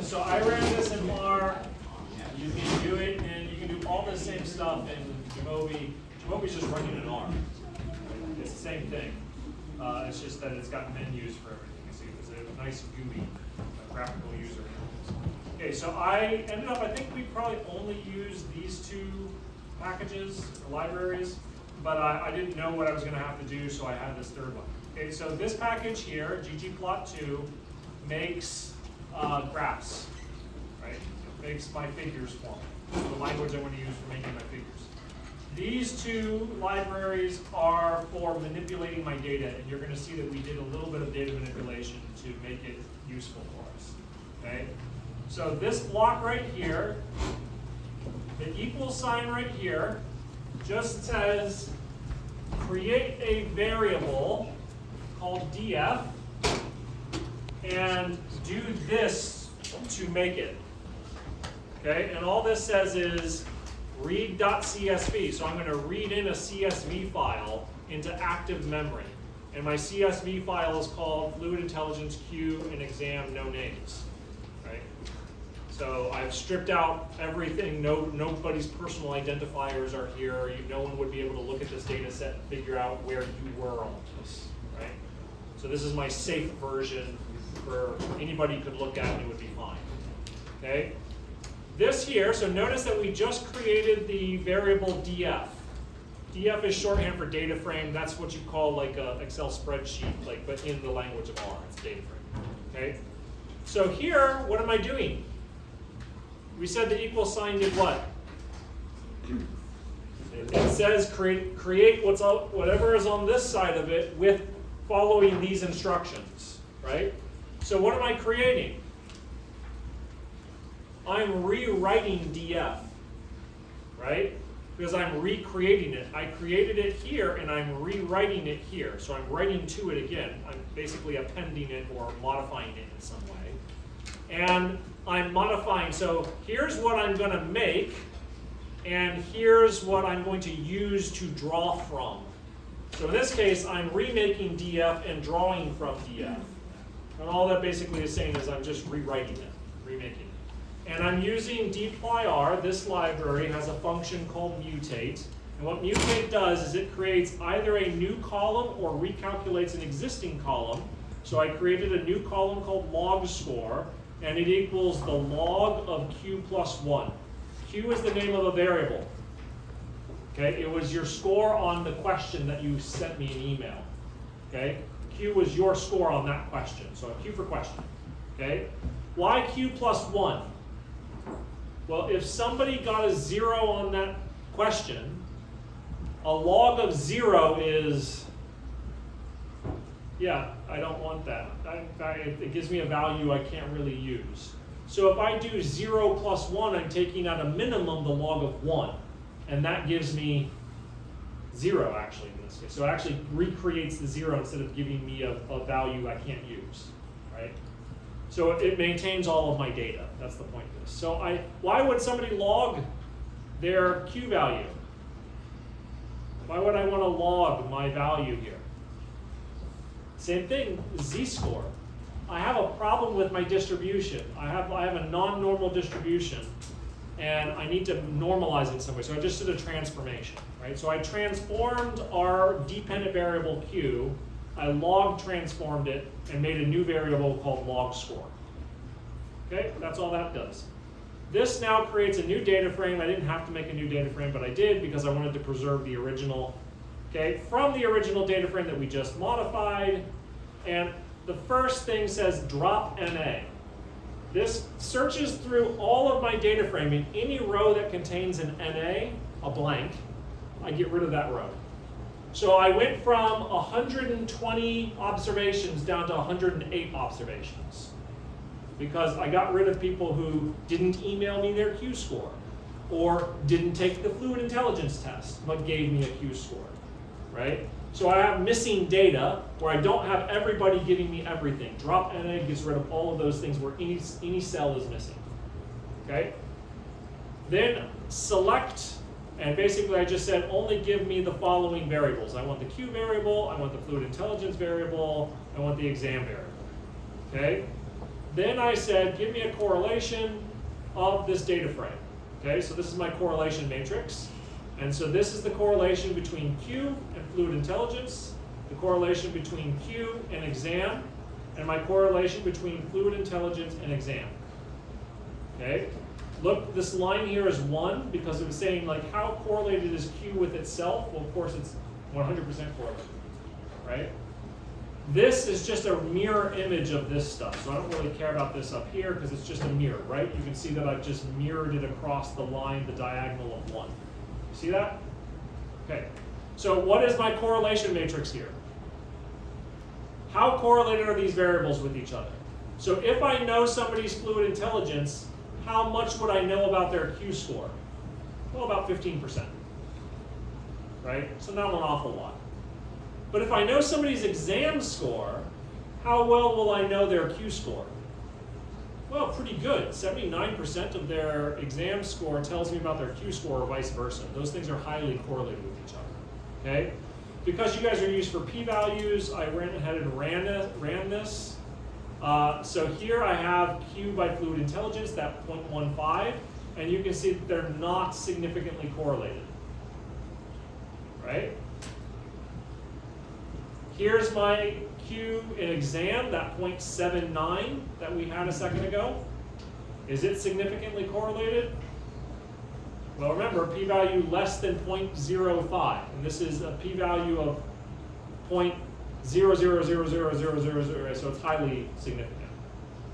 So I ran this in R. You can do it, and you can do all the same stuff in Jamovi. Jamovi's just running in R. It's the same thing. It's just that it's got menus for everything. You see, it's a nice GUI, graphical user interface. Okay, so I ended up, I think we probably only used these two packages, libraries, but I didn't know what I was going to have to do, so I had this third one. Okay, so this package here, ggplot2, makes graphs, right? It makes my figures for me, the language I want to use for making my figures. These two libraries are for manipulating my data, and you're going to see that we did a little bit of data manipulation to make it useful for us. Okay? So this block right here, the equal sign right here, just says create a variable called df and do this to make it. Okay? And all this says is read.csv. So I'm going to read in a CSV file into active memory. And my CSV file is called Fluid Intelligence Q and Exam No Names. Right? So I've stripped out everything. Nobody's personal identifiers are here. No one would be able to look at this data set and figure out where you were on this. Right? So this is my safe version for anybody could look at and it would be fine. Okay? This here, so notice that we just created the variable df. df is shorthand for data frame. That's what you call like an Excel spreadsheet, but in the language of R, it's data frame. Okay? So here, what am I doing? We said the equal sign did what? It says create whatever is on this side of it with following these instructions, right? So what am I creating? I'm rewriting df, right? Because I'm recreating it. I created it here and I'm rewriting it here. So I'm writing to it again. I'm basically appending it or modifying it in some way. And I'm modifying, so here's what I'm going to make, and here's what I'm going to use to draw from. So in this case, I'm remaking df and drawing from df. And all that basically is saying is I'm just rewriting it, remaking it. And I'm using dplyr. This library has a function called mutate. And what mutate does is it creates either a new column or recalculates an existing column. So I created a new column called log score, and it equals the log of q plus 1. Q is the name of a variable. Okay, it was your score on the question that you sent me an email. Okay, Q was your score on that question. So Q for question. Okay, why Q plus 1? Well, if somebody got a 0 on that question, a log of 0 is, yeah, I don't want that. It gives me a value I can't really use. So if I do 0 plus 1, I'm taking at a minimum the log of 1. And that gives me 0, actually, in this case. So it actually recreates the 0 instead of giving me a value I can't use, right? So it maintains all of my data. That's the point of this. So why would somebody log their Q value? Why would I want to log my value here? Same thing, z-score. I have a problem with my distribution. I have a non-normal distribution, and I need to normalize it in some way. So I just did a transformation, right? So I transformed our dependent variable Q. I log transformed it and made a new variable called log score. Okay, that's all that does. This now creates a new data frame. I didn't have to make a new data frame, but I did because I wanted to preserve the original, okay, from the original data frame that we just modified. And the first thing says drop NA. This searches through all of my data frame. In any row that contains an NA, a blank, I get rid of that row. So I went from 120 observations down to 108 observations because I got rid of people who didn't email me their Q score or didn't take the fluid intelligence test but gave me a Q score, right? So I have missing data where I don't have everybody giving me everything. Drop NA gets rid of all of those things where any cell is missing, okay? Then select. And basically, I just said, only give me the following variables. I want the Q variable, I want the fluid intelligence variable, I want the exam variable. Okay? then I said, give me a correlation of this data frame. Okay, so this is my correlation matrix. And so this is the correlation between Q and fluid intelligence, the correlation between Q and exam, and my correlation between fluid intelligence and exam. Okay, look, this line here is 1 because it was saying like how correlated is Q with itself? Well, of course it's 100% correlated, right? This is just a mirror image of this stuff, so I don't really care about this up here because it's just a mirror, right? You can see that I've just mirrored it across the line, the diagonal of 1. See that? Okay, so what is my correlation matrix here? How correlated are these variables with each other? So if I know somebody's fluid intelligence, how much would I know about their Q score? Well, about 15%, right? So not an awful lot. But if I know somebody's exam score, how well will I know their Q score? Well, pretty good. 79% of their exam score tells me about their Q score or vice versa. Those things are highly correlated with each other, okay? Because you guys are used for p-values, I went ahead and ran this. So here I have Q by fluid intelligence, that 0.15, and you can see that they're not significantly correlated, right? Here's my Q in exam, that 0.79 that we had a second ago. Is it significantly correlated? Well, remember, p-value less than 0.05, and this is a p-value of 0.0000000, so it's highly significant.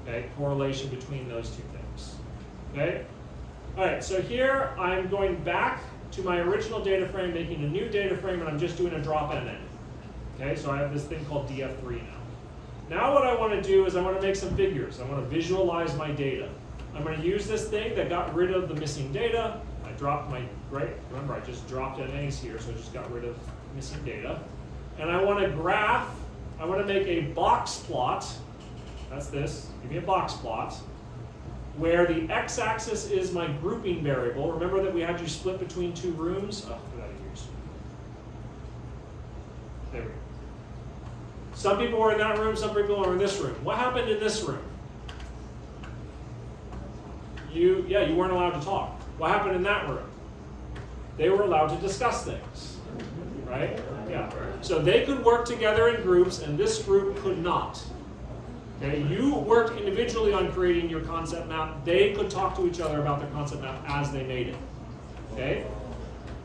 Okay, correlation between those two things. Okay. All right. So here I'm going back to my original data frame, making a new data frame, and I'm just doing a drop in it. Okay. So I have this thing called DF3 now. Now what I want to do is I want to make some figures. I want to visualize my data. I'm going to use this thing that got rid of the missing data. I dropped my, right? Remember, I just dropped NAs here, so I just got rid of missing data. And I want to graph, I want to make a box plot. That's this. Give me a box plot where the x-axis is my grouping variable. Remember that we had you split between 2 rooms? Oh, get out of here. There we go. Some people were in that room, some people were in this room. What happened in this room? You weren't allowed to talk. What happened in that room? They were allowed to discuss things, right? Yeah. So they could work together in groups, and this group could not. Okay, you worked individually on creating your concept map. They could talk to each other about their concept map as they made it. Okay?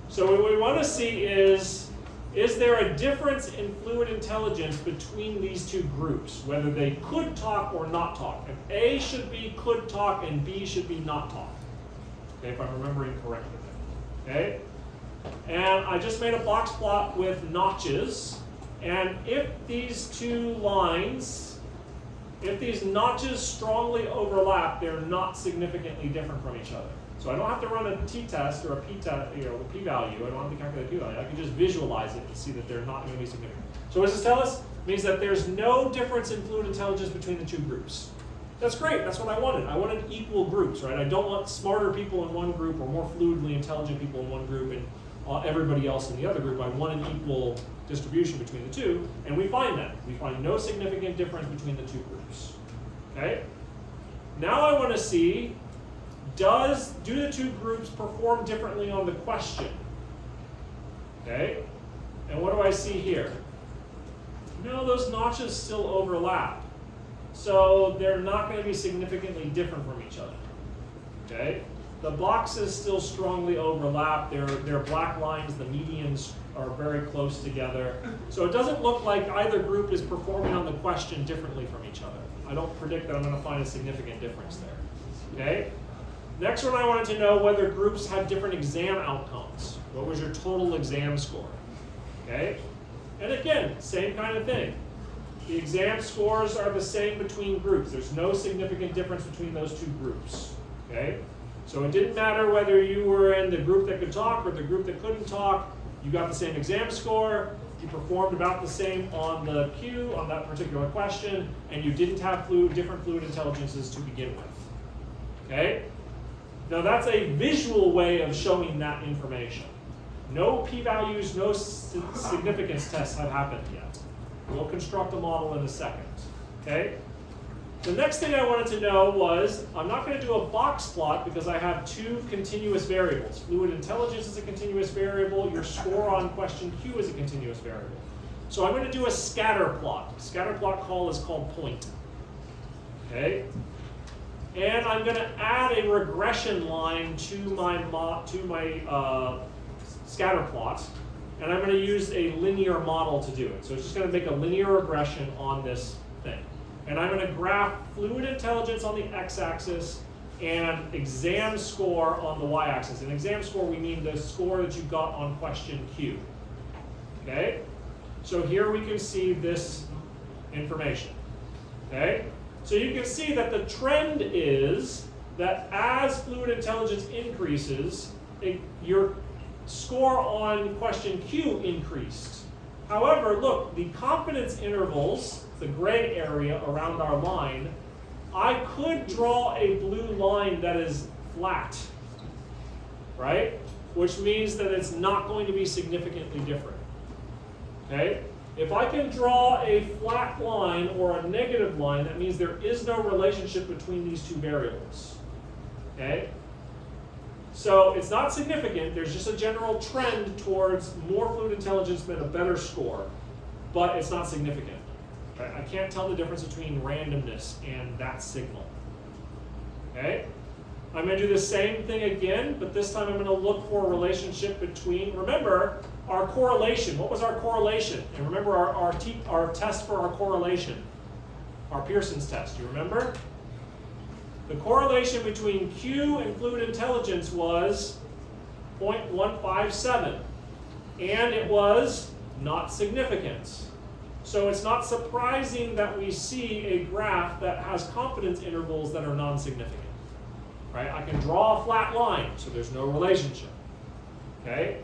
So what we want to see is there a difference in fluid intelligence between these two groups, whether they could talk or not talk? If A should be could talk and B should be not talk. Okay, if I'm remembering correctly. Okay? And I just made a box plot with notches, and if these two lines, if these notches strongly overlap, they're not significantly different from each other. So I don't have to run a t-test or a p-value. I don't have to calculate a p-value. I can just visualize it and see that they're not going to be significant. So what does this tell us? It means that there's no difference in fluid intelligence between the two groups. That's great. That's what I wanted. I wanted equal groups, right? I don't want smarter people in one group or more fluidly intelligent people in one group and everybody else in the other group. I want an equal distribution between the two, and we find that. We find no significant difference between the two groups. Okay? Now I want to see, do the two groups perform differently on the question? Okay? And what do I see here? No, those notches still overlap. So they're not going to be significantly different from each other. Okay? The boxes still strongly overlap. They're black lines. The medians are very close together. So it doesn't look like either group is performing on the question differently from each other. I don't predict that I'm going to find a significant difference there. Okay? Next one, I wanted to know whether groups had different exam outcomes. What was your total exam score? Okay? And again, same kind of thing. The exam scores are the same between groups. There's no significant difference between those two groups. Okay? So it didn't matter whether you were in the group that could talk or the group that couldn't talk. You got the same exam score. You performed about the same on the Q, on that particular question, and you didn't have different fluid intelligences to begin with. Okay? Now that's a visual way of showing that information. No p-values, no significance tests have happened yet. We'll construct a model in a second. Okay? The next thing I wanted to know was, I'm not going to do a box plot because I have two continuous variables. Fluid intelligence is a continuous variable. Your score on question Q is a continuous variable. So I'm going to do a scatter plot. Scatter plot call is called point. Okay? And I'm going to add a regression line to my scatter plot. And I'm going to use a linear model to do it. So it's just going to make a linear regression on this thing. And I'm going to graph fluid intelligence on the x-axis and exam score on the y-axis. And exam score, we mean the score that you got on question Q. Okay? So here we can see this information. Okay? So you can see that the trend is that as fluid intelligence increases, your score on question Q increased. However, look, the confidence intervals, the gray area around our line, I could draw a blue line that is flat, right? Which means that it's not going to be significantly different, okay? If I can draw a flat line or a negative line, that means there is no relationship between these two variables, okay? So it's not significant, there's just a general trend towards more fluid intelligence and a better score, but it's not significant. Right? I can't tell the difference between randomness and that signal. Okay? I'm going to do the same thing again, but this time I'm going to look for a relationship between, remember, our correlation. What was our correlation? And remember our test for our correlation, our Pearson's test, you remember? The correlation between Q and fluid intelligence was 0.157, and it was not significant. So it's not surprising that we see a graph that has confidence intervals that are non-significant. Right? I can draw a flat line, so there's no relationship. Okay?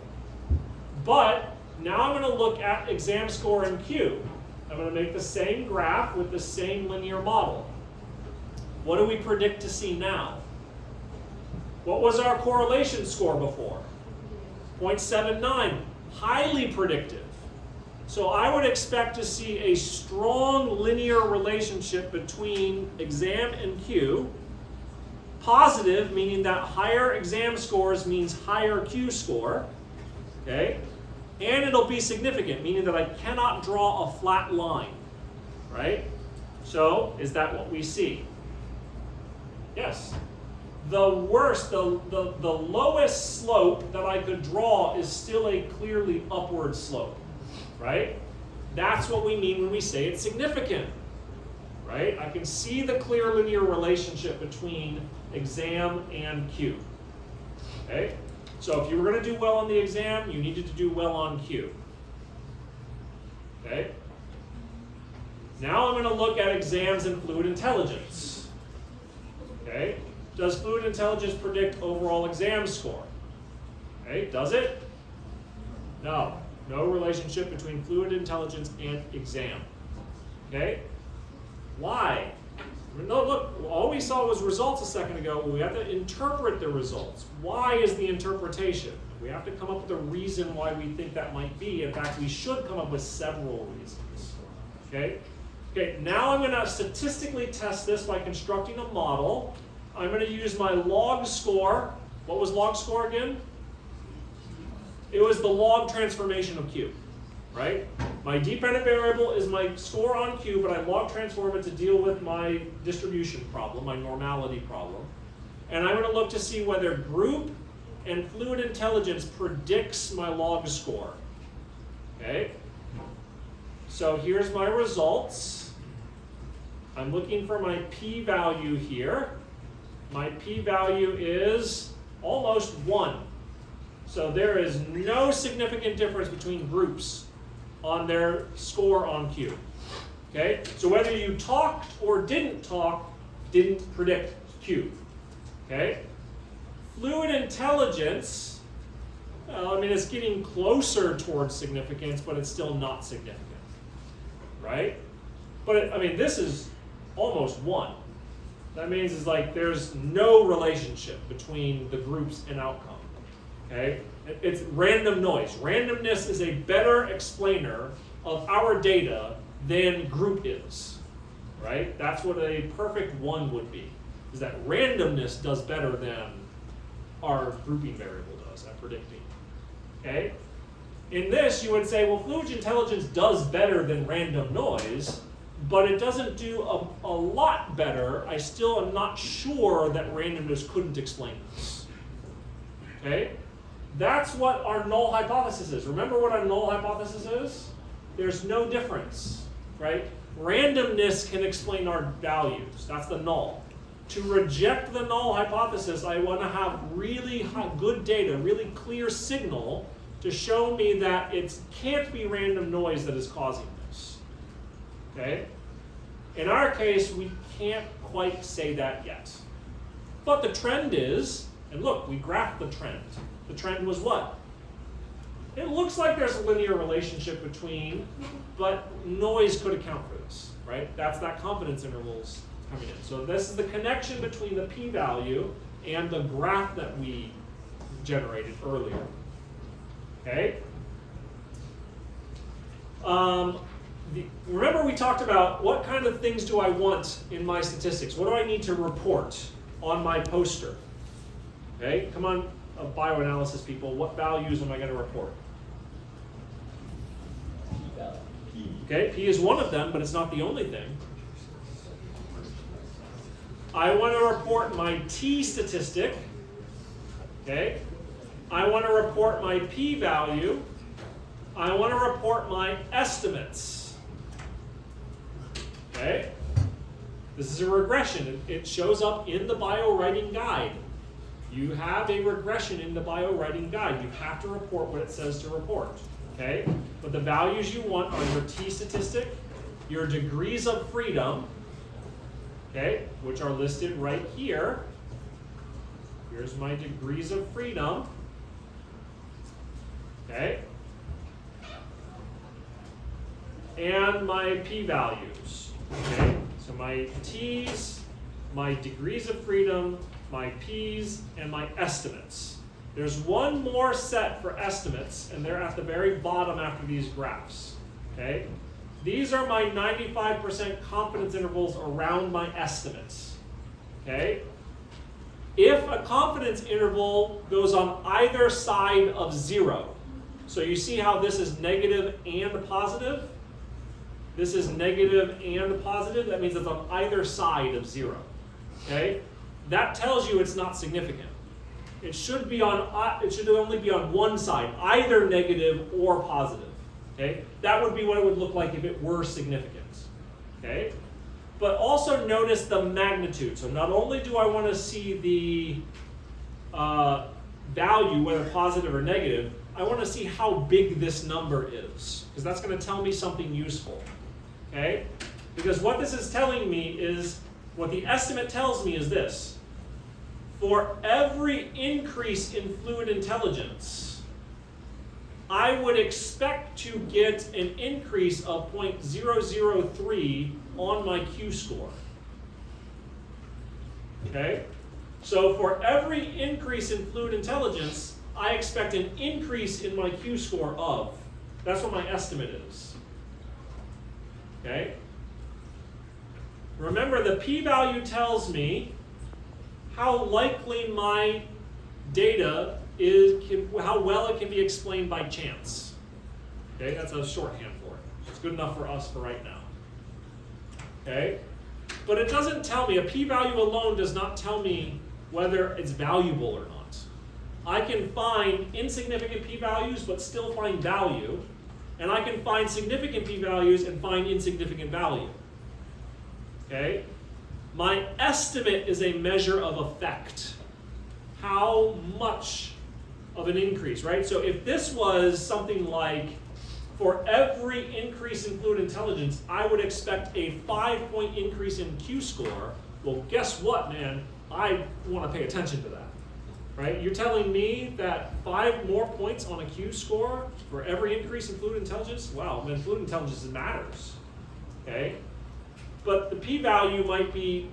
But now I'm going to look at exam score in Q. I'm going to make the same graph with the same linear model. What do we predict to see now? What was our correlation score before? 0.79, highly predictive. So I would expect to see a strong linear relationship between exam and Q. Positive, meaning that higher exam scores means higher Q score. Okay? And it'll be significant, meaning that I cannot draw a flat line. Right? So, is that what we see? Yes. The worst, the lowest slope that I could draw is still a clearly upward slope. Right? That's what we mean when we say it's significant. Right? I can see the clear linear relationship between exam and Q. Okay? So if you were going to do well on the exam, you needed to do well on Q. Okay? Now I'm going to look at exams in fluid intelligence. Okay? Does fluid intelligence predict overall exam score? Okay, does it? No. No relationship between fluid intelligence and exam. Okay? Why? No, look, all we saw was results a second ago. We have to interpret the results. Why is the interpretation? We have to come up with a reason why we think that might be. In fact, we should come up with several reasons. Okay? Okay, now I'm going to statistically test this by constructing a model. I'm going to use my log score. What was log score again? It was the log transformation of Q, right? My dependent variable is my score on Q, but I log transform it to deal with my distribution problem, my normality problem. And I'm going to look to see whether group and fluid intelligence predicts my log score. Okay? So here's my results. I'm looking for my p-value here. My p-value is almost 1. So there is no significant difference between groups on their score on Q. Okay? So whether you talked or didn't talk, didn't predict Q. Okay? Fluid intelligence, I mean, it's getting closer towards significance, but it's still not significant. Right? But, I mean, this is almost 1. That means it's like there's no relationship between the groups and outcome. Okay? It's random noise. Randomness is a better explainer of our data than group is. right? That's what a perfect 1 would be, is that randomness does better than our grouping variable does at predicting, okay? In this, you would say, well, fluid intelligence does better than random noise, but it doesn't do a lot better. I still am not sure that randomness couldn't explain this, okay? That's what our null hypothesis is. Remember what our null hypothesis is? There's no difference, right? Randomness can explain our values. That's the null. To reject the null hypothesis, I want to have really good data, really clear signal to show me that it can't be random noise that is causing this, okay? In our case, we can't quite say that yet. But the trend is, and look, we graphed the trend. The trend was what? It looks like there's a linear relationship between, but noise could account for this, right? That's that confidence intervals coming in. So this is the connection between the p-value and the graph that we generated earlier, okay? Remember we talked about what kind of things do I want in my statistics? What do I need to report on my poster? Okay, come on, bioanalysis people, what values am I going to report? P. Okay, P is one of them, but it's not the only thing. I want to report my T statistic. Okay, I want to report my p-value. I want to report my estimates. Okay, this is a regression. It shows up in the bio writing guide. You have a regression in the bio writing guide. You have to report what it says to report. Okay, but the values you want are your T statistic, your degrees of freedom, okay, which are listed right here. Here's my degrees of freedom. Okay, and my p-values. Okay, so my T's, my degrees of freedom, my P's, and my estimates. There's one more set for estimates, and they're at the very bottom after these graphs. Okay, these are my 95% confidence intervals around my estimates. Okay, if a confidence interval goes on either side of 0, so you see how this is negative and positive? This is negative and positive. That means it's on either side of 0. Okay? That tells you it's not significant. It should be on. It should only be on one side, either negative or positive. Okay? That would be what it would look like if it were significant. Okay? But also notice the magnitude. So not only do I want to see the value, whether positive or negative, I want to see how big this number is, because that's going to tell me something useful. Okay? Because what this is telling me is, what the estimate tells me is this. For every increase in fluid intelligence, I would expect to get an increase of 0.003 on my Q-score. Okay? So for every increase in fluid intelligence, I expect an increase in my Q-score of. That's what my estimate is. Okay? Remember, the p-value tells me how likely my data is, how well it can be explained by chance. Okay, that's a shorthand for it. It's good enough for us for right now. Okay? But it doesn't tell me, a p-value alone does not tell me whether it's valuable or not. I can find insignificant p-values but still find value, and I can find significant p-values and find insignificant value. Okay? My estimate is a measure of effect. How much of an increase, right? So if this was something like, for every increase in fluid intelligence, I would expect a 5-point increase in Q-score. Well, guess what, man? I want to pay attention to that. Right? You're telling me that 5 more points on a Q-score for every increase in fluid intelligence? Wow, man, fluid intelligence matters. Okay? But the p-value might be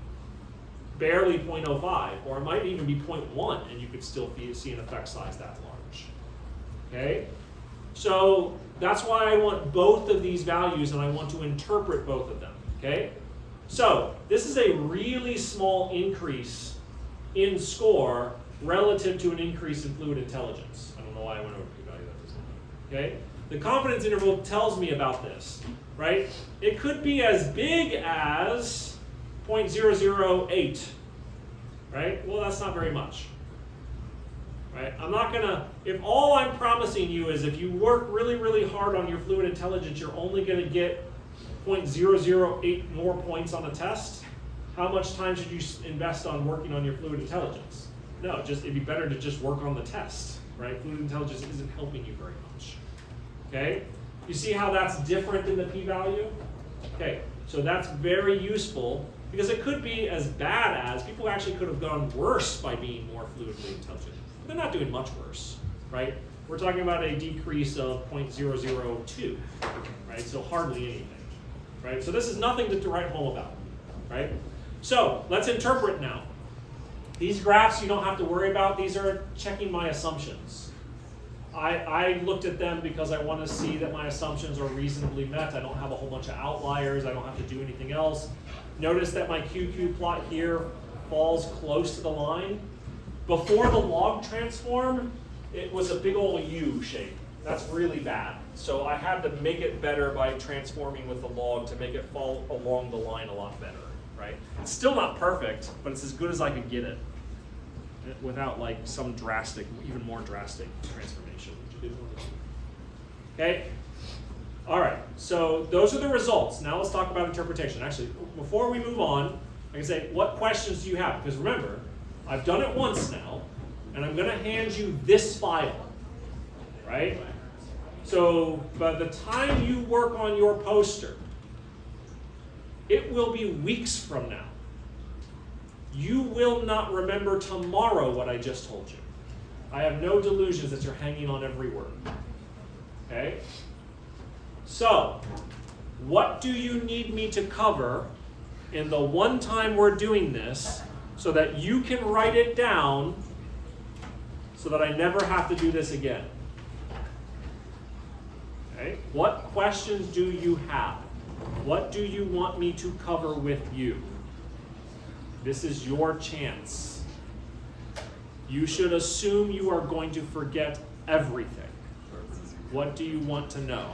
barely 0.05, or it might even be 0.1, and you could still see an effect size that large. Okay? So that's why I want both of these values, and I want to interpret both of them. Okay? So this is a really small increase in score relative to an increase in fluid intelligence. I don't know why I went over p-value. That doesn't matter. Okay? The confidence interval tells me about this, right? It could be as big as 0.008, right? Well, that's not very much, right? I'm not gonna, if all I'm promising you is if you work really, really hard on your fluid intelligence, you're only gonna get 0.008 more points on a test, how much time should you invest on working on your fluid intelligence? No, it'd be better to just work on the test, right? Fluid intelligence isn't helping you very much, okay? You see how that's different than the p-value? Okay, so that's very useful because it could be as bad as, people actually could have gone worse by being more fluidly intelligent. They're not doing much worse, right? We're talking about a decrease of 0.002, right? So hardly anything, right? So this is nothing to write home about, right? So let's interpret now. These graphs you don't have to worry about. These are checking my assumptions. I looked at them because I want to see that my assumptions are reasonably met. I don't have a whole bunch of outliers. I don't have to do anything else. Notice that my QQ plot here falls close to the line. Before the log transform, it was a big old U shape. That's really bad. So I had to make it better by transforming with the log to make it fall along the line a lot better, right? It's still not perfect, but it's as good as I could get it without like some drastic, even more drastic transformation. Okay? All right, so those are the results. Now let's talk about interpretation. Actually, before we move on, I can say, what questions do you have? Because remember, I've done it once now, and I'm gonna hand you this file, right? So by the time you work on your poster, it will be weeks from now. You will not remember tomorrow what I just told you. I have no delusions that you're hanging on every word. Okay? So, what do you need me to cover in the one time we're doing this so that you can write it down so that I never have to do this again? Okay? What questions do you have? What do you want me to cover with you? This is your chance. You should assume you are going to forget everything. What do you want to know?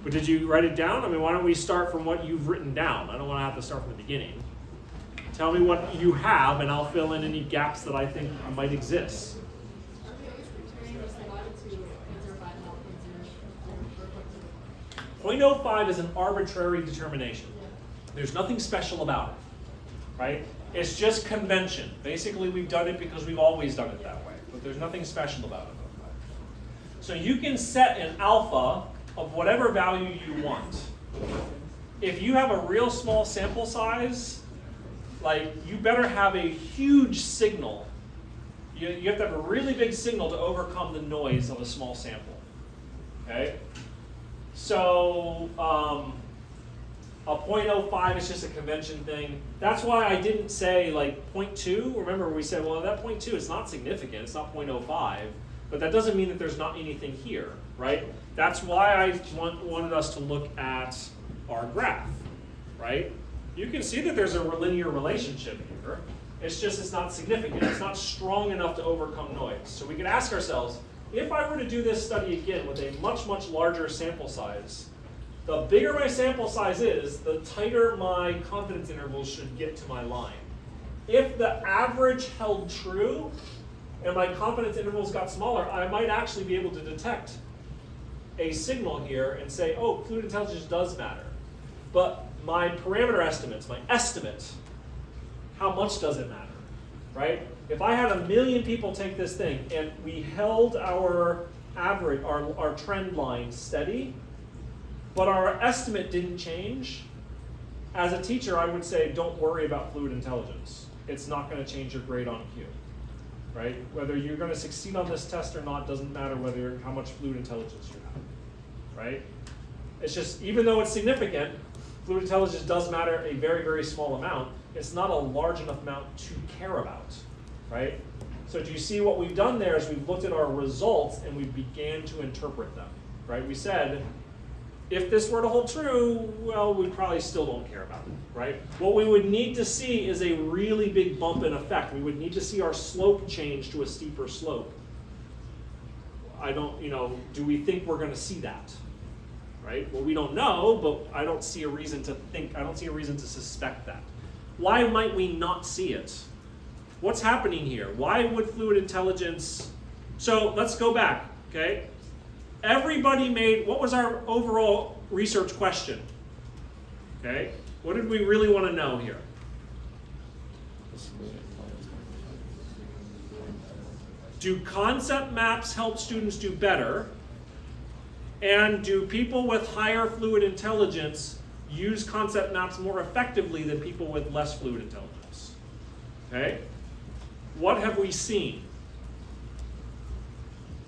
But did you write it down? I mean, why don't we start from what you've written down? I don't want to have to start from the beginning. Tell me what you have, and I'll fill in any gaps that I think might exist. 0.05 is an arbitrary determination. There's nothing special about it. Right? It's just convention. Basically, we've done it because we've always done it that way, but there's nothing special about it. So you can set an alpha of whatever value you want. If you have a real small sample size, like you better have a huge signal. You have to have a really big signal to overcome the noise of a small sample. Okay? So, a 0.05 is just a convention thing. That's why I didn't say like 0.2. Remember we said, well, that 0.2 is not significant. It's not 0.05. But that doesn't mean that there's not anything here, right? That's why I wanted us to look at our graph, right? You can see that there's a linear relationship here. It's not significant. It's not strong enough to overcome noise. So we can ask ourselves, if I were to do this study again with a much, much larger sample size, the bigger my sample size is, the tighter my confidence intervals should get to my line. If the average held true and my confidence intervals got smaller, I might actually be able to detect a signal here and say, oh, fluid intelligence does matter. But my parameter estimates, my estimate, how much does it matter, right? If I had 1 million people take this thing and we held our average, our trend line steady, but our estimate didn't change, as a teacher, I would say, don't worry about fluid intelligence. It's not going to change your grade on Q, right? Whether you're going to succeed on this test or not doesn't matter how much fluid intelligence you have, right? It's just, even though it's significant, fluid intelligence does matter a very, very small amount. It's not a large enough amount to care about, right? So do you see what we've done there is we've looked at our results and we began to interpret them, right? We said, If this were to hold true, well, we probably still don't care about it, right? What we would need to see is a really big bump in effect. We would need to see our slope change to a steeper slope. I don't, do we think we're going to see that? Right? Well, we don't know, but I don't see a reason to think, I don't see a reason to suspect that. Why might we not see it? What's happening here? Why would fluid intelligence? So let's go back, okay? Everybody made, what was our overall research question? Okay, what did we really want to know here? Do concept maps help students do better? And do people with higher fluid intelligence use concept maps more effectively than people with less fluid intelligence? Okay, what have we seen?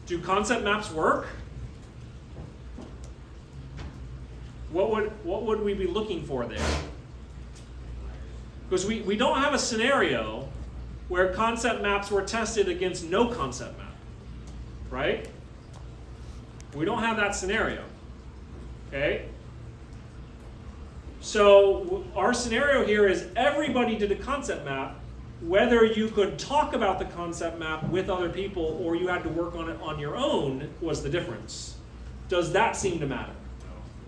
Do concept maps work? What would we be looking for there? Because we don't have a scenario where concept maps were tested against no concept map, right? We don't have that scenario, okay? So our scenario here is everybody did a concept map, whether you could talk about the concept map with other people or you had to work on it on your own was the difference. Does that seem to matter?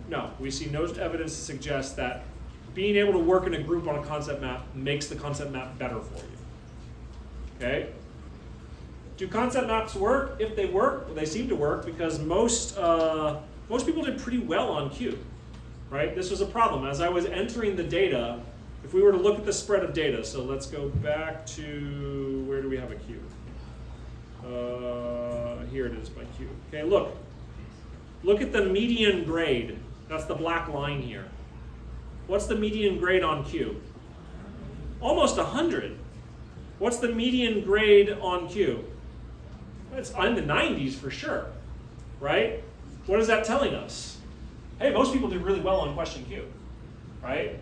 No, we see no evidence to suggest that being able to work in a group on a concept map makes the concept map better for you. Okay? Do concept maps work? If they work, well, they seem to work because most people did pretty well on Q. Right? This was a problem. As I was entering the data, if we were to look at the spread of data, so let's go back to, where do we have a Q? Here it is by Q. Okay, look at the median grade. That's the black line here. What's the median grade on Q? Almost 100. What's the median grade on Q? It's in the 90s for sure, right? What is that telling us? Hey, most people did really well on question Q, right?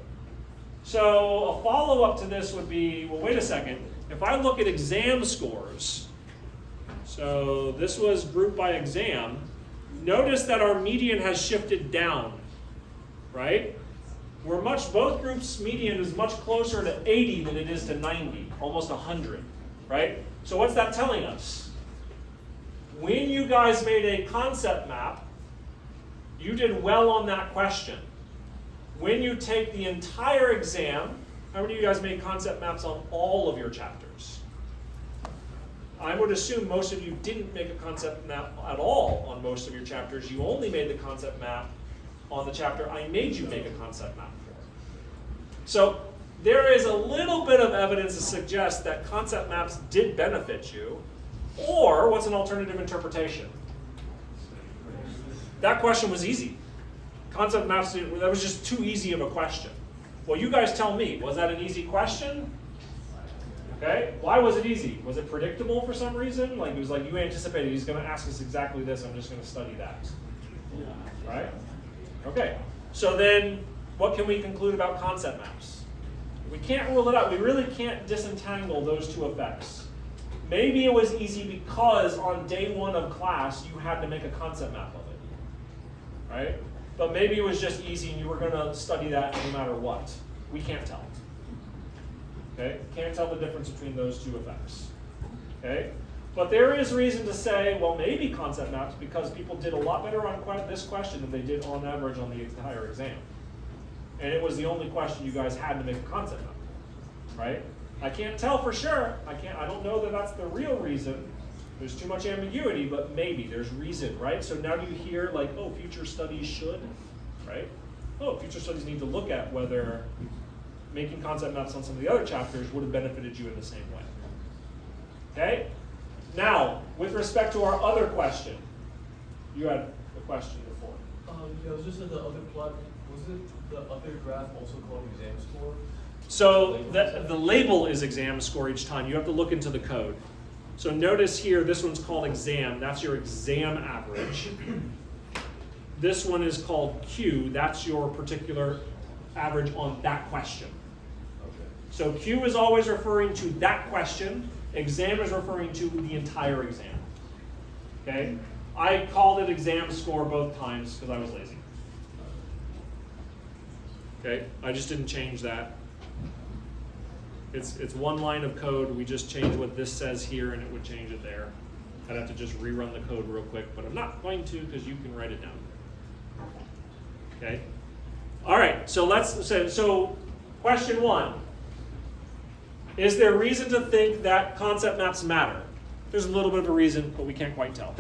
So a follow-up to this would be, well, wait a second. If I look at exam scores, so this was group by exam, notice that our median has shifted down, right? Both groups' median is much closer to 80 than it is to 90, almost 100, right? So what's that telling us? When you guys made a concept map, you did well on that question. When you take the entire exam, how many of you guys made concept maps on all of your chapters? I would assume most of you didn't make a concept map at all on most of your chapters. You only made the concept map on the chapter I made you make a concept map for. So there is a little bit of evidence to suggest that concept maps did benefit you, or what's an alternative interpretation? That question was easy. Concept maps, that was just too easy of a question. Well, you guys tell me, was that an easy question? Okay, why was it easy? Was it predictable for some reason? Like it was like you anticipated he's going to ask us exactly this, I'm just going to study that. Right? Okay, so then what can we conclude about concept maps? We can't rule it out. We really can't disentangle those two effects. Maybe it was easy because on day one of class you had to make a concept map of it. Right? But maybe it was just easy and you were going to study that no matter what. We can't tell. Okay? Can't tell the difference between those two effects. Okay? But there is reason to say, well, maybe concept maps because people did a lot better on this question than they did on average on the entire exam. And it was the only question you guys had to make a concept map. Right? I can't tell for sure. I don't know that that's the real reason. There's too much ambiguity, but maybe there's reason, right? So now do you hear like, oh, future studies should, right? Oh, future studies need to look at whether making concept maps on some of the other chapters would have benefited you in the same way. Okay? Now, with respect to our other question, you had a question before. Yeah, it was just in the other plot. Was it the other graph also called exam score? So the label is exam score each time. You have to look into the code. So notice here, this one's called exam. That's your exam average. This one is called Q. That's your particular average on that question. Okay. So Q is always referring to that question. Exam is referring to the entire exam. Okay? I called it exam score both times because I was lazy. Okay, I just didn't change that. It's one line of code. We just change what this says here, and it would change it there. I'd have to just rerun the code real quick, but I'm not going to because you can write it down. Okay. All right. So so question 1: is there reason to think that concept maps matter? There's a little bit of a reason, but we can't quite tell.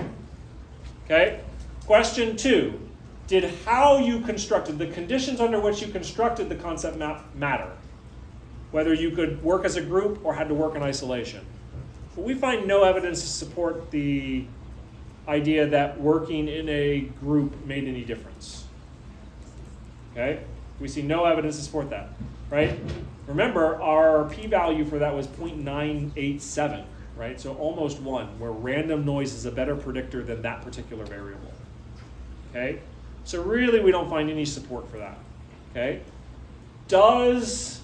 Okay. Question 2: did how you constructed, the conditions under which you constructed the concept map matter? Whether you could work as a group or had to work in isolation. But we find no evidence to support the idea that working in a group made any difference. Okay? We see no evidence to support that, right? Remember, our p-value for that was 0.987, right? So almost 1, where random noise is a better predictor than that particular variable. Okay? So really, we don't find any support for that. Okay? Does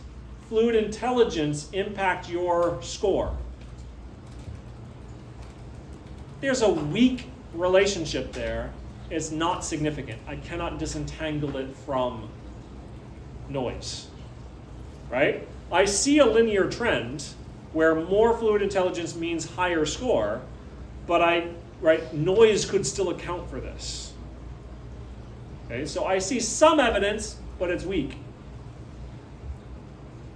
fluid intelligence impact your score? There's a weak relationship there. It's not significant. I cannot disentangle it from noise, right? I see a linear trend where more fluid intelligence means higher score, but noise could still account for this. Okay, so I see some evidence, but it's weak.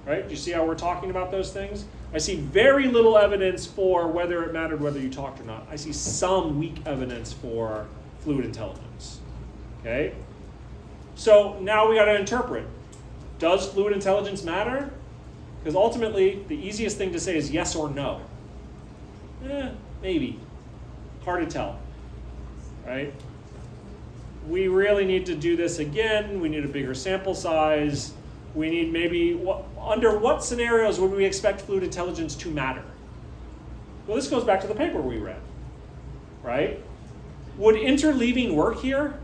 Right? Do you see how we're talking about those things? I see very little evidence for whether it mattered whether you talked or not. I see some weak evidence for fluid intelligence. Okay? So now we got to interpret. Does fluid intelligence matter? Because ultimately, the easiest thing to say is yes or no. Maybe. Hard to tell. Right? We really need to do this again. We need a bigger sample size. We need maybe, under what scenarios would we expect fluid intelligence to matter? Well, this goes back to the paper we read, right? Would interleaving work here?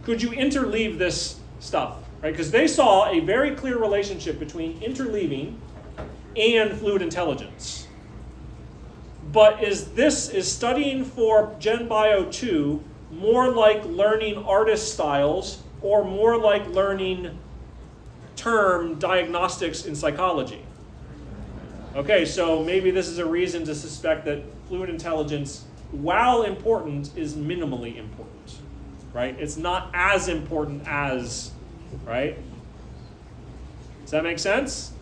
Could you interleave this stuff, right? Because they saw a very clear relationship between interleaving and fluid intelligence. But is studying for Gen Bio 2 more like learning artist styles or more like learning term diagnostics in psychology? Okay, so maybe this is a reason to suspect that fluid intelligence, while important, is minimally important, right? It's not as important as, right? Does that make sense?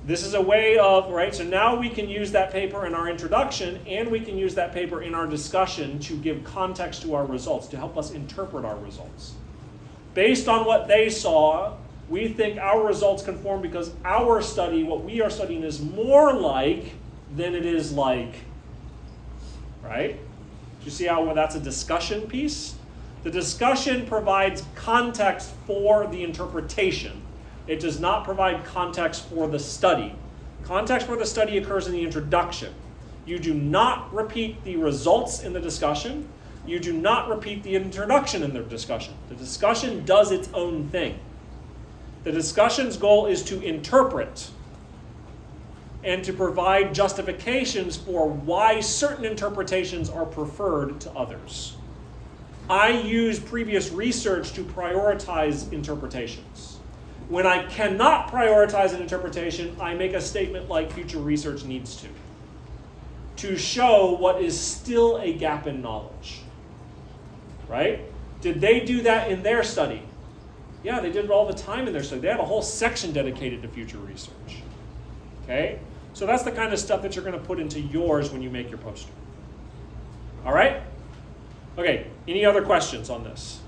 This is a way of, right, so now we can use that paper in our introduction and we can use that paper in our discussion to give context to our results, to help us interpret our results. Based on what they saw, we think our results conform because our study, what we are studying, is more like than it is like, right? Do you see how that's a discussion piece? The discussion provides context for the interpretation. It does not provide context for the study. Context for the study occurs in the introduction. You do not repeat the results in the discussion. You do not repeat the introduction in the discussion. The discussion does its own thing. The discussion's goal is to interpret and to provide justifications for why certain interpretations are preferred to others. I use previous research to prioritize interpretations. When I cannot prioritize an interpretation, I make a statement like future research needs to show what is still a gap in knowledge. Right? Did they do that in their study? Yeah, they did it all the time in their study. They had a whole section dedicated to future research. Okay? So that's the kind of stuff that you're going to put into yours when you make your poster. All right? Okay, any other questions on this?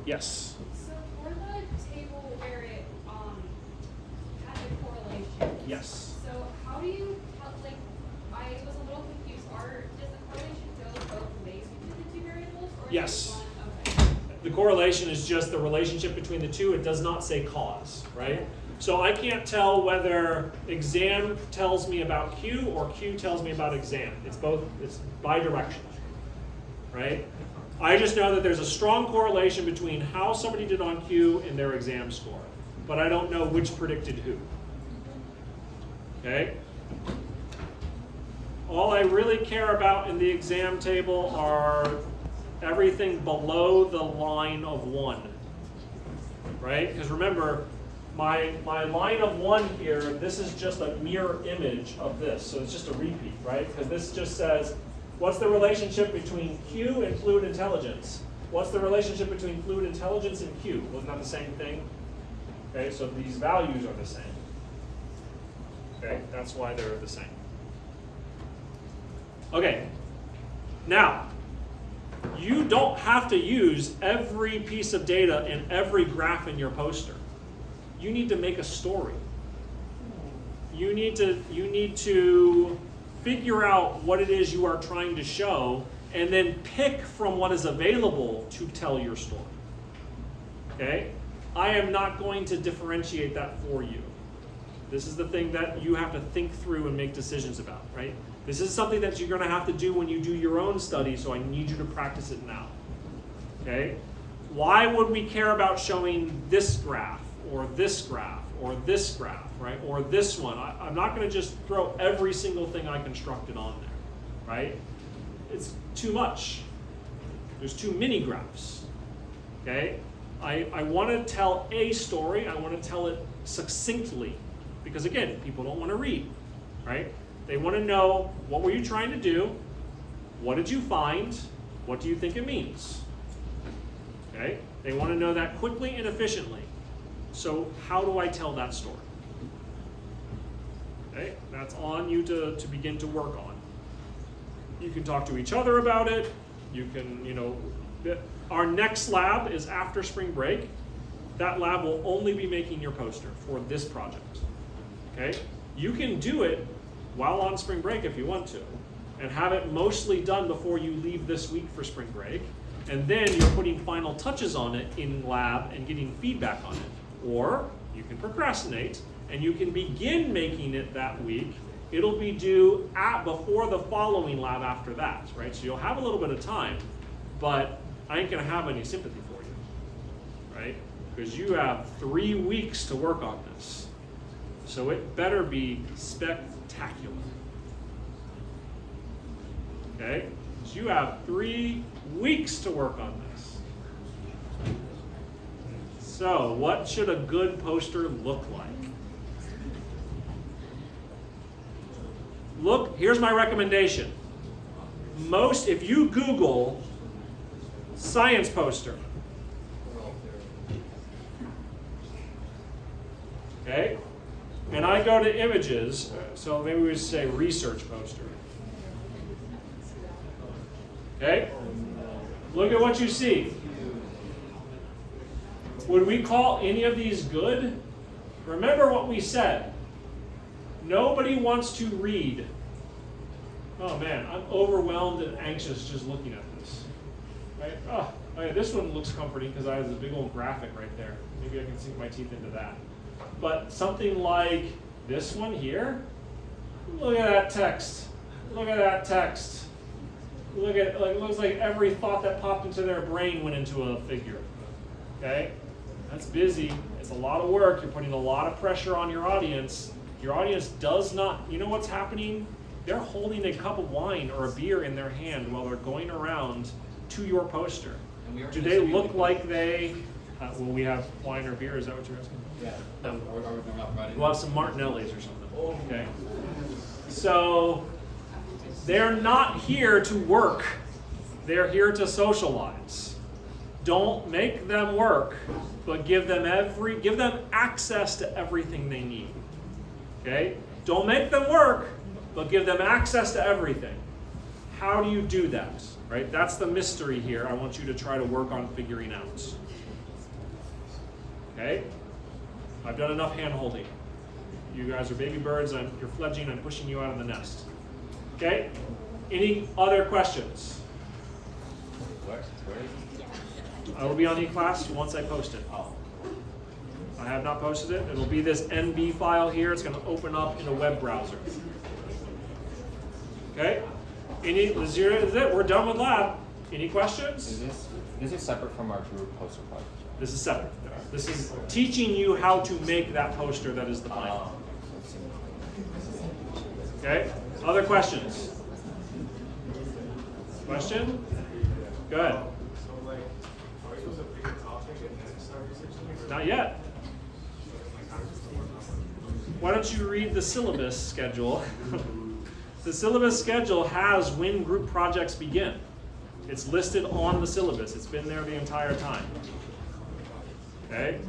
Yes? So for the table where it had the correlation. Yes. So how do you, I was a little confused. Does the correlation go both ways between the two variables? Or is Yes. it one? Okay. The correlation is just the relationship between the two. It does not say cause, right? So I can't tell whether exam tells me about Q or Q tells me about exam. It's bidirectional, right? I just know that there's a strong correlation between how somebody did on Q and their exam score, but I don't know which predicted who. Okay? All I really care about in the exam table are everything below the line of 1. right? Because remember, my line of 1 here, this is just a mirror image of this, so it's just a repeat, right? Because this just says, what's the relationship between Q and fluid intelligence? What's the relationship between fluid intelligence and Q? Wasn't that the same thing? Okay, so these values are the same. Okay, that's why they're the same. Okay, now, you don't have to use every piece of data and every graph in your poster. You need to make a story. You need to figure out what it is you are trying to show and then pick from what is available to tell your story. Okay? I am not going to differentiate that for you. This is the thing that you have to think through and make decisions about, right? This is something that you're going to have to do when you do your own study, so I need you to practice it now. Okay? Why would we care about showing this graph, or this graph, or this graph, right? Or this one? I'm not going to just throw every single thing I constructed on there, right? It's too much. There's too many graphs. Okay? I want to tell a story. I want to tell it succinctly. Because again, people don't want to read, right? They want to know, what were you trying to do? What did you find? What do you think it means? Okay? They want to know that quickly and efficiently. So how do I tell that story? Okay? That's on you to begin to work on. You can talk to each other about it. You can, our next lab is after spring break. That lab will only be making your poster for this project. Okay? You can do it while on spring break if you want to, and have it mostly done before you leave this week for spring break, and then you're putting final touches on it in lab and getting feedback on it. Or you can procrastinate, and you can begin making it that week. It'll be due before the following lab after that, right? So you'll have a little bit of time, but I ain't gonna have any sympathy for you, right? Because you have 3 weeks to work on this. So it better be spectacular. Okay? So you have 3 weeks to work on this. So what should a good poster look like? Look, here's my recommendation. If you Google science poster, okay? And I go to images, so maybe we would say research poster. Okay? Look at what you see. Would we call any of these good? Remember what we said. Nobody wants to read. Oh man, I'm overwhelmed and anxious just looking at this. Right? Oh yeah, this one looks comforting because I have a big old graphic right there. Maybe I can sink my teeth into that. But something like this one here, look at that text. Look at that text. Look at, it looks like every thought that popped into their brain went into a figure. Okay? That's busy. It's a lot of work. You're putting a lot of pressure on your audience. Your audience does not, you know what's happening? They're holding a cup of wine or a beer in their hand while they're going around to your poster. Do they look like they, will we have wine or beer? Is that what you're asking? Yeah. No. Are We'll have some Martinellis or something. Okay. So they're not here to work. They're here to socialize. Don't make them work, but give them access to everything they need. Okay? Don't make them work, but give them access to everything. How do you do that? Right? That's the mystery here. I want you to try to work on figuring out. Okay? I've done enough hand-holding. You guys are baby birds. You're fledging. I'm pushing you out of the nest. Okay? Any other questions? Where is it? I will be on eClass once I post it. I have not posted it. It'll be this NB file here. It's going to open up in a web browser. Okay? Is it? We're done with lab. Any questions? This is separate from our group poster project. This is separate. This is teaching you how to make that poster that is the final. Okay? Other questions? Question? Go ahead. So, like, are you supposed to pick a topic and then start researching it? Not yet. Why don't you read the syllabus schedule? The syllabus schedule has when group projects begin. It's listed on the syllabus. It's been there the entire time. Okay?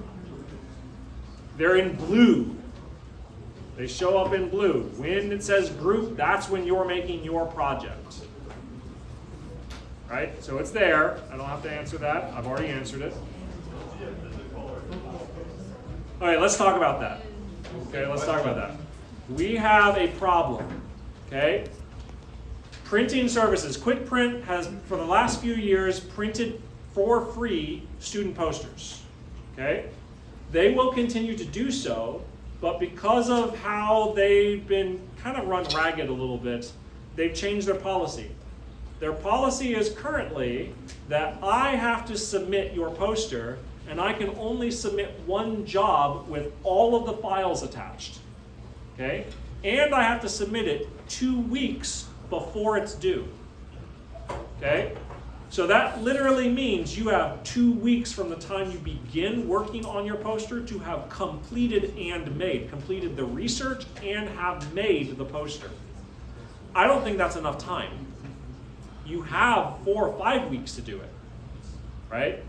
They're in blue. They show up in blue. When it says group, that's when you're making your project. Right? So it's there. I don't have to answer that. I've already answered it. All right, let's talk about that. Okay, let's talk about that. We have a problem. Okay? Printing services. Quick Print has, for the last few years, printed for free student posters. Okay? They will continue to do so, but because of how they've been kind of run ragged a little bit, they've changed their policy. Their policy is currently that I have to submit your poster, and I can only submit one job with all of the files attached. Okay? And I have to submit it 2 weeks before it's due. Okay? So that literally means you have 2 weeks from the time you begin working on your poster to have completed the research and have made the poster. I don't think that's enough time. You have 4 or 5 weeks to do it, right?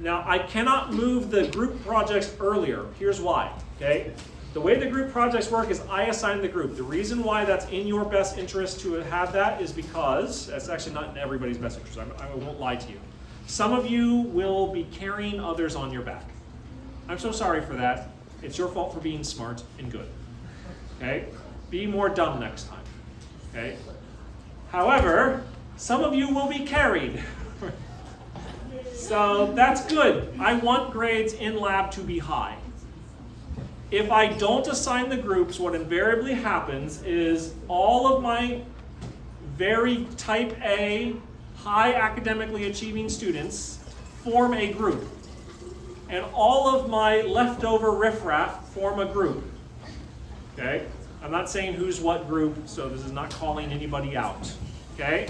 Now, I cannot move the group projects earlier. Here's why, okay? The way the group projects work is I assign the group. The reason why that's in your best interest to have that is because, that's actually not in everybody's best interest, I won't lie to you. Some of you will be carrying others on your back. I'm so sorry for that. It's your fault for being smart and good, okay? Be more dumb next time, okay? However, some of you will be carried. So that's good. I want grades in lab to be high. If I don't assign the groups, what invariably happens is all of my very type A, high academically achieving students form a group. And all of my leftover riffraff form a group. Okay? I'm not saying who's what group, so this is not calling anybody out. Okay?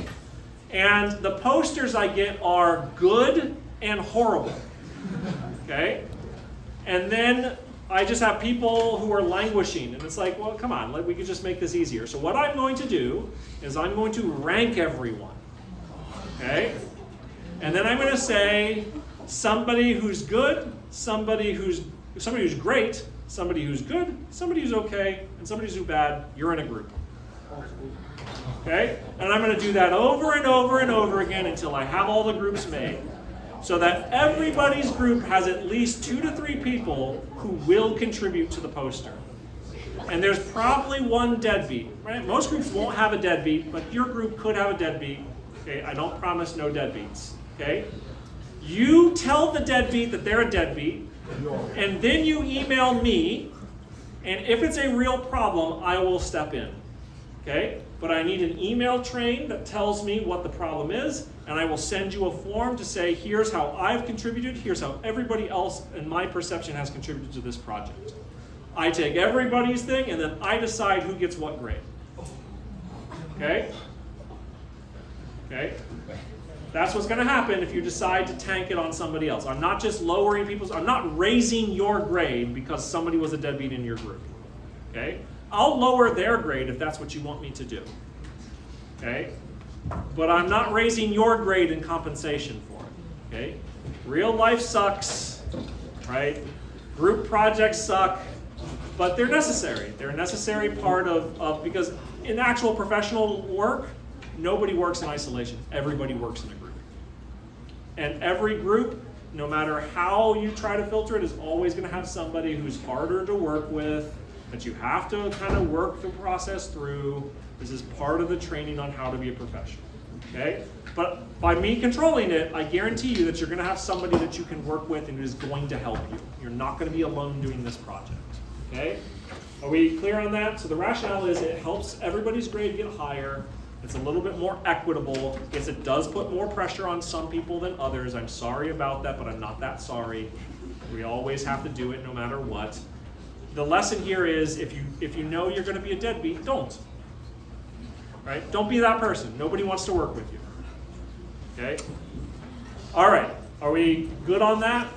And the posters I get are good and horrible. Okay? And then I just have people who are languishing, and it's like, well, come on, we could just make this easier. So what I'm going to do is I'm going to rank everyone. Okay? And then I'm going to say somebody who's good, somebody who's great, somebody who's good, somebody who's okay, and somebody who's bad. You're in a group. Okay? And I'm going to do that over and over and over again until I have all the groups made. So that everybody's group has at least 2 to 3 people who will contribute to the poster. And there's probably one deadbeat, right? Most groups won't have a deadbeat, but your group could have a deadbeat. Okay, I don't promise no deadbeats. Okay? You tell the deadbeat that they're a deadbeat, and then you email me, and if it's a real problem, I will step in. Okay? But I need an email train that tells me what the problem is, and I will send you a form to say, here's how I've contributed, here's how everybody else in my perception has contributed to this project. I take everybody's thing, and then I decide who gets what grade. Okay? Okay? That's what's going to happen if you decide to tank it on somebody else. I'm not just lowering I'm not raising your grade because somebody was a deadbeat in your group. Okay? I'll lower their grade if that's what you want me to do. Okay? But I'm not raising your grade in compensation for it. Okay? Real life sucks, right? Group projects suck, but they're necessary. They're a necessary part of because in actual professional work, nobody works in isolation. Everybody works in a group. And every group, no matter how you try to filter it, is always going to have somebody who's harder to work with, that you have to kind of work the process through. This is part of the training on how to be a professional. Okay? But by me controlling it, I guarantee you that you're going to have somebody that you can work with and who is going to help you. You're not going to be alone doing this project. Okay? Are we clear on that? So the rationale is it helps everybody's grade get higher. It's a little bit more equitable. Yes, it does put more pressure on some people than others. I'm sorry about that, but I'm not that sorry. We always have to do it no matter what. The lesson here is if you know you're going to be a deadbeat, don't. Right? Don't be that person. Nobody wants to work with you. Okay? All right. Are we good on that?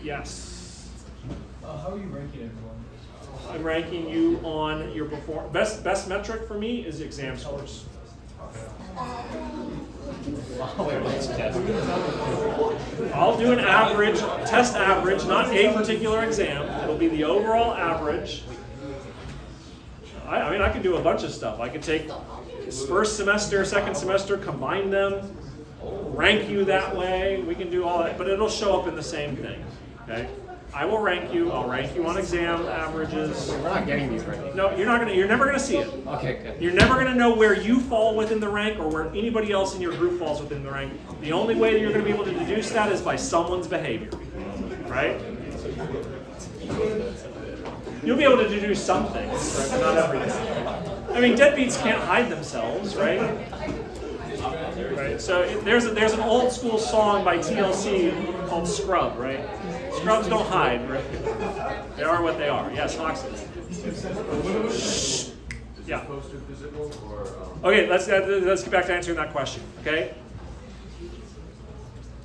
Yes. How are you ranking everyone? I'm ranking you on your best metric for me is exam scores. I'll do an average, test average, not a particular exam. It'll be the overall average. I mean, I can do a bunch of stuff. I could take first semester, second semester, combine them, rank you that way. We can do all that, but it'll show up in the same thing. Okay? I will rank you. I'll rank you on exam averages. We're not getting these right. No, you're not gonna. You're never gonna see it. Okay, good. You're never gonna know where you fall within the rank or where anybody else in your group falls within the rank. The only way that you're gonna be able to deduce that is by someone's behavior, right? You'll be able to deduce some things, right, but not everything. I mean, deadbeats can't hide themselves, right? Right. So there's an old school song by TLC called "Scrub," right? Scrubs don't hide, right? They are what they are. Yes, Hoxton. Yeah. Okay, let's get back to answering that question. Okay.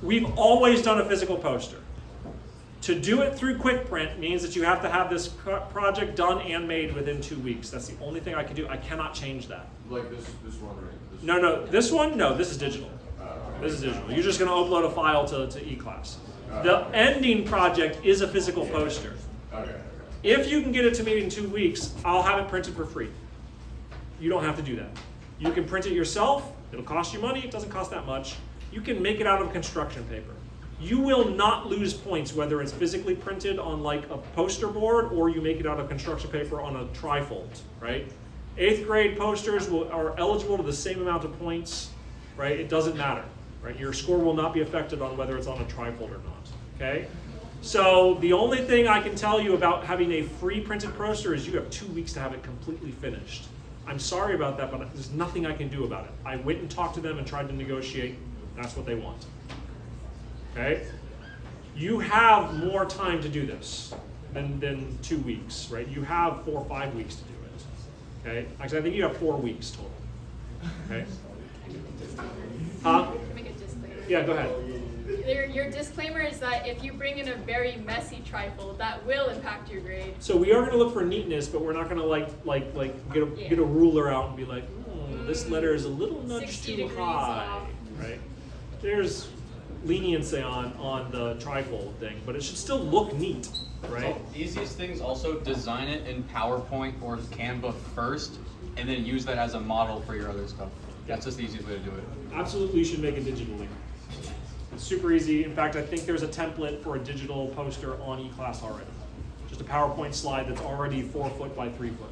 We've always done a physical poster. To do it through Quick Print means that you have to have this project done and made within 2 weeks. That's the only thing I can do. I cannot change that. Like this one, right? No, this one, no, this is digital. This is digital. You're just going to upload a file to eClass. The ending project is a physical poster. Okay. If you can get it to me in 2 weeks, I'll have it printed for free. You don't have to do that. You can print it yourself. It'll cost you money. It doesn't cost that much. You can make it out of construction paper. You will not lose points whether it's physically printed on like a poster board or you make it out of construction paper on a trifold, right? 8th grade posters are eligible to the same amount of points, right? It doesn't matter, right? Your score will not be affected on whether it's on a trifold or not, okay? So the only thing I can tell you about having a free printed poster is you have 2 weeks to have it completely finished. I'm sorry about that, but there's nothing I can do about it. I went and talked to them and tried to negotiate. That's what they want. Okay? You have more time to do this than 2 weeks, right? You have 4 or 5 weeks to do it. Okay? Actually, I think you have 4 weeks total. Okay? Huh? Make a disclaimer. Yeah, go ahead. Your disclaimer is that if you bring in a very messy trifold, that will impact your grade. So we are going to look for neatness, but we're not going to get a ruler out and be like, this letter is a little nudge 60 too degrees high, off. right? There's leniency on the trifold thing, but it should still look neat, right? So easiest thing is also design it in PowerPoint or Canva first, and then use that as a model for your other stuff. That's just the easiest way to do it. Absolutely, you should make it digitally. It's super easy. In fact, I think there's a template for a digital poster on eClass already. Just a PowerPoint slide that's already 4 foot by 3 foot.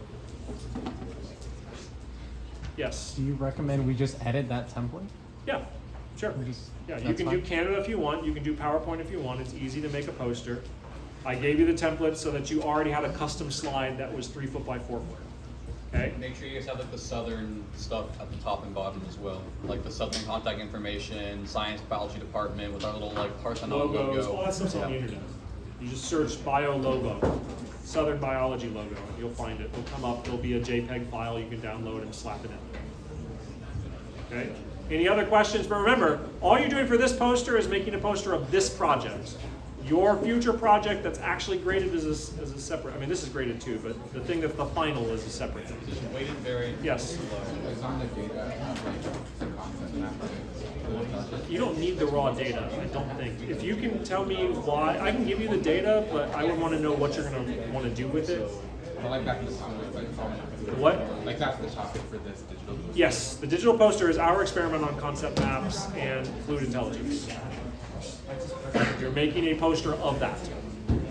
Yes. Do you recommend we just edit that template? Yeah. Sure. Yeah, you can do Canva if you want. You can do PowerPoint if you want. It's easy to make a poster. I gave you the template so that you already had a custom slide that was 3 foot by 4 foot. Okay. Make sure you guys have like the Southern stuff at the top and bottom as well, like the Southern contact information, science biology department with our little like Parthenon Logos, logo. all that stuff's on the internet. You just search bio logo, Southern biology logo, and you'll find it. It'll come up. There'll be a JPEG file you can download and slap it in. Okay. Any other questions? But remember, all you're doing for this poster is making a poster of this project. Your future project that's actually graded is a separate, I mean, this is graded too, but the thing that's the final is a separate thing. Just weighted very Yes. It's on the data, the concept map. You don't need the raw data, I don't think. If you can tell me why, I can give you the data, but I would want to know what you're going to want to do with it. I like that for the topic, What? like that's the topic for this digital. Yes, the digital poster is our experiment on concept maps and fluid intelligence. You're making a poster of that.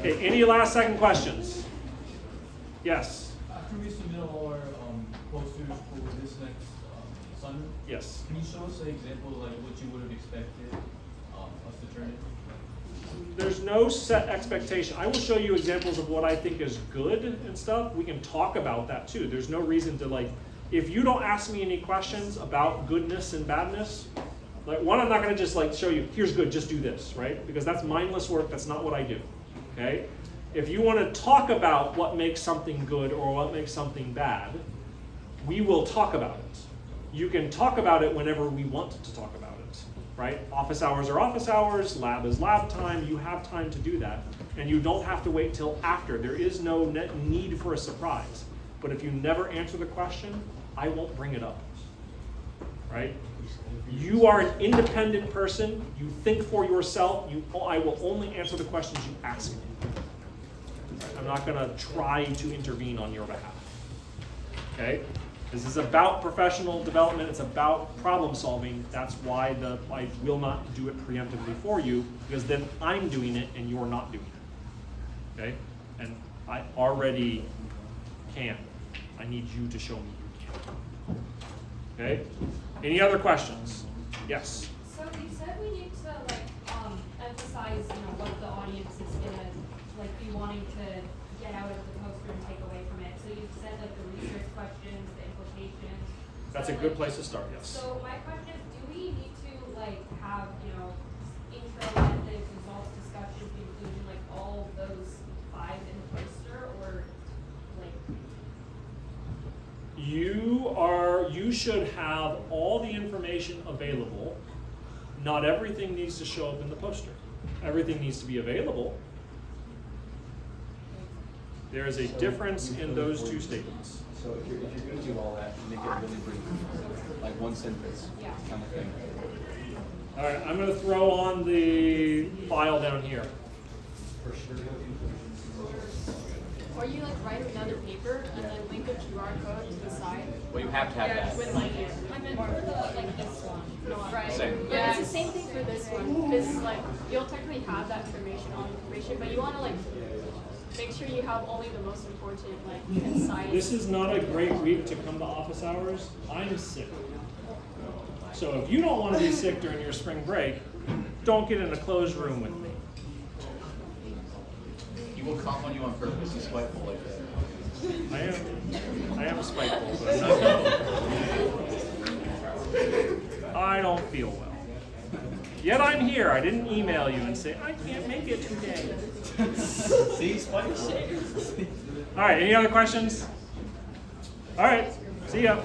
Okay, any last second questions? Yes. After we submit our posters for this next Sunday, Yes. can you show us an example of like what you would have expected us to turn in? There's no set expectation. I will show you examples of what I think is good and stuff. We can talk about that too. There's no reason to like, if you don't ask me any questions about goodness and badness, like one, I'm not gonna just like show you, here's good, just do this, right? Because that's mindless work, that's not what I do, okay? If you wanna talk about what makes something good or what makes something bad, we will talk about it. You can talk about it whenever we want to talk about it, right? Office hours are office hours, lab is lab time, you have time to do that. And you don't have to wait till after. There is no need for a surprise. But if you never answer the question, I won't bring it up, right? You are an independent person, you think for yourself, I will only answer the questions you ask me. I'm not gonna try to intervene on your behalf, okay? This is about professional development, it's about problem solving. That's why I will not do it preemptively for you, because then I'm doing it and you're not doing it, okay? And I already can. I need you to show me you can. Okay? Any other questions? Yes? So you said we need to emphasize, what the audience is gonna be wanting to get out of the poster and take away from it. So you said the research questions, the implications. That's a So, good place to start, yes. So my question is, do we need to have, intro, methods, results, discussion, conclusion, all of those 5 in the poster, or You should have all the information available. Not everything needs to show up in the poster. Everything needs to be available. There is a difference in those two statements. So if you're gonna do all that, make it really brief, like 1 sentence kind of thing. All right, I'm gonna throw on the file down here. Or you write another paper and then link a QR code to the side. Well, you have to have that. With I meant for the this one. Right. Same. Yeah, it's the same thing for this one because you'll technically have that information, but you want to make sure you have only the most important concise. This is not a great week to come to office hours. I'm sick. So if you don't want to be sick during your spring break, don't get in a closed room with me. He will come on you on purpose. He's spiteful like that. I am spiteful, but I'm not. I don't feel well. Yet I'm here. I didn't email you and say, I can't make it today. See, spiteful. All right, any other questions? All right, see ya.